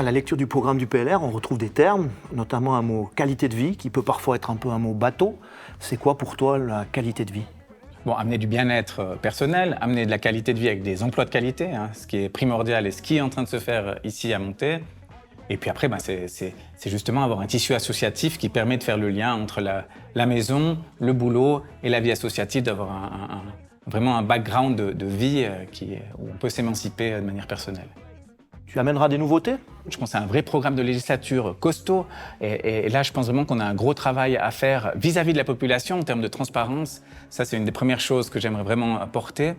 À la lecture du programme du PLR, on retrouve des termes, notamment un mot qualité de vie, qui peut parfois être un peu un mot bateau. C'est quoi pour toi la qualité de vie ? Bon, amener du bien-être personnel, amener de la qualité de vie avec des emplois de qualité, hein, ce qui est primordial et ce qui est en train de se faire ici à Monté. Et puis après, c'est justement avoir un tissu associatif qui permet de faire le lien entre la maison, le boulot et la vie associative, d'avoir vraiment un background de vie où on peut s'émanciper de manière personnelle. Tu amèneras des nouveautés ? Je pense à un vrai programme de législature costaud. Et là, je pense vraiment qu'on a un gros travail à faire vis-à-vis de la population en termes de transparence. Ça, c'est une des premières choses que j'aimerais vraiment porter.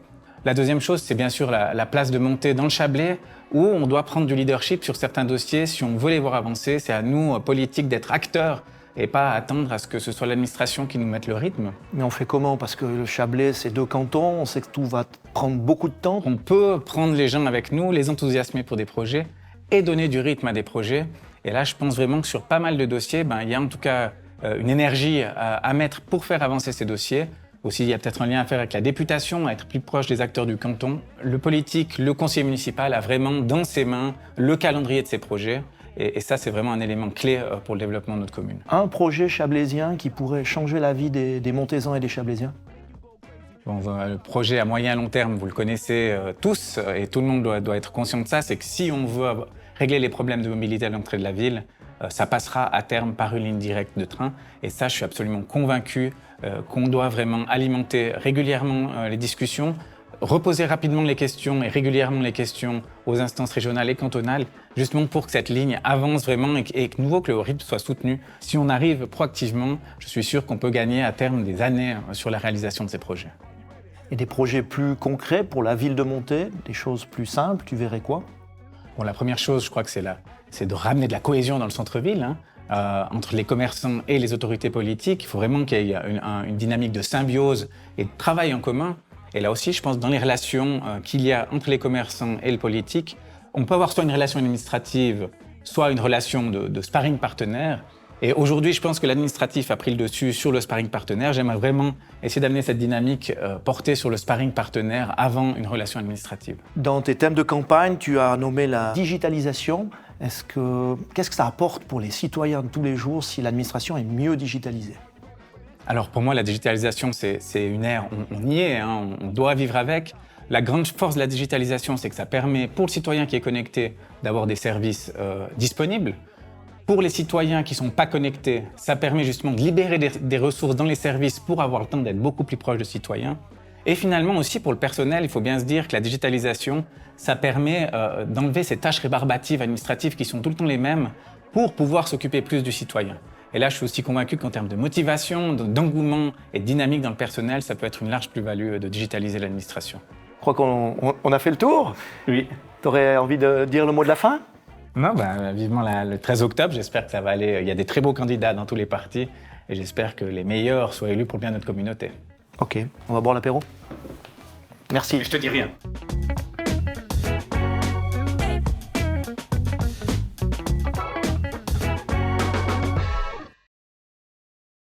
La deuxième chose, c'est bien sûr la place de Monté dans le Chablais, où on doit prendre du leadership sur certains dossiers. Si on veut les voir avancer, c'est à nous, politiques, d'être acteurs et pas attendre à ce que ce soit l'administration qui nous mette le rythme. Mais on fait comment ? Parce que le Chablais, c'est 2 cantons, on sait que tout va prendre beaucoup de temps. On peut prendre les gens avec nous, les enthousiasmer pour des projets et donner du rythme à des projets. Et là, je pense vraiment que sur pas mal de dossiers, il y a en tout cas une énergie à mettre pour faire avancer ces dossiers. Aussi, il y a peut-être un lien à faire avec la députation, à être plus proche des acteurs du canton. Le politique, le conseiller municipal a vraiment dans ses mains le calendrier de ses projets. Et ça, c'est vraiment un élément clé pour le développement de notre commune. Un projet chablaisien qui pourrait changer la vie des Montaisans et des Chablaisiens ? Bon, le projet à moyen et long terme, vous le connaissez tous, et tout le monde doit être conscient de ça, c'est que si on veut régler les problèmes de mobilité à l'entrée de la ville, ça passera à terme par une ligne directe de train. Et ça, je suis absolument convaincu qu'on doit vraiment alimenter régulièrement les discussions, reposer rapidement les questions et régulièrement les questions aux instances régionales et cantonales, justement pour que cette ligne avance vraiment et que nouveau que le rythme soit soutenu. Si on arrive proactivement, je suis sûr qu'on peut gagner à terme des années sur la réalisation de ces projets. Et des projets plus concrets pour la ville de Monté, des choses plus simples, tu verrais quoi ? Bon, la première chose, je crois que c'est de ramener de la cohésion dans le centre-ville, entre les commerçants et les autorités politiques. Il faut vraiment qu'il y ait une dynamique de symbiose et de travail en commun. Et là aussi, je pense, dans les relations qu'il y a entre les commerçants et le politique, on peut avoir soit une relation administrative, soit une relation de sparring partenaire. Et aujourd'hui, je pense que l'administratif a pris le dessus sur le sparring partenaire. J'aimerais vraiment essayer d'amener cette dynamique portée sur le sparring partenaire avant une relation administrative. Dans tes thèmes de campagne, tu as nommé la digitalisation. Qu'est-ce que ça apporte pour les citoyens de tous les jours si l'administration est mieux digitalisée ? Alors pour moi, la digitalisation, c'est une ère, on y est, on doit vivre avec. La grande force de la digitalisation, c'est que ça permet pour le citoyen qui est connecté d'avoir des services disponibles. Pour les citoyens qui ne sont pas connectés, ça permet justement de libérer des ressources dans les services pour avoir le temps d'être beaucoup plus proche des citoyens. Et finalement aussi pour le personnel, il faut bien se dire que la digitalisation, ça permet d'enlever ces tâches rébarbatives administratives qui sont tout le temps les mêmes pour pouvoir s'occuper plus du citoyen. Et là, je suis aussi convaincu qu'en termes de motivation, d'engouement et de dynamique dans le personnel, ça peut être une large plus-value de digitaliser l'administration. Je crois qu'on a fait le tour. Oui. Tu aurais envie de dire le mot de la fin ? Non, vivement le 13 octobre, j'espère que ça va aller. Il y a des très beaux candidats dans tous les partis et j'espère que les meilleurs soient élus pour le bien de notre communauté. Ok, on va boire l'apéro. Merci. Je te dis rien.